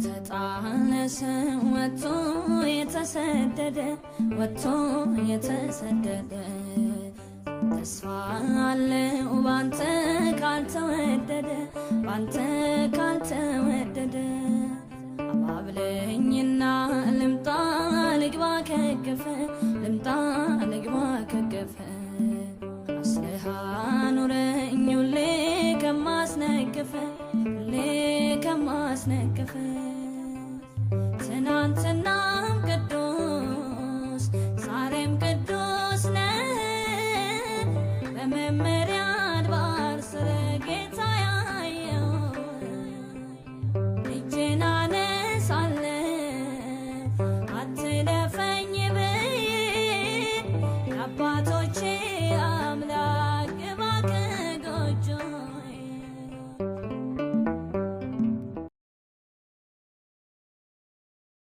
የተጣለሰ ወጥቶ የተሰደደ ወጥቶ የተሰደደ ተስፋ አለው ባንተ ካልተወደደ ባንተ ካልተወደደ አባብለኝና ልምጣ ልግባ ከገፈ ልምጣ ልግባ ከገፈ አስለሃ ኑረኝ ሁሌ ከማስነገፈ ሁሌ ከማስነገፈ ትናንትና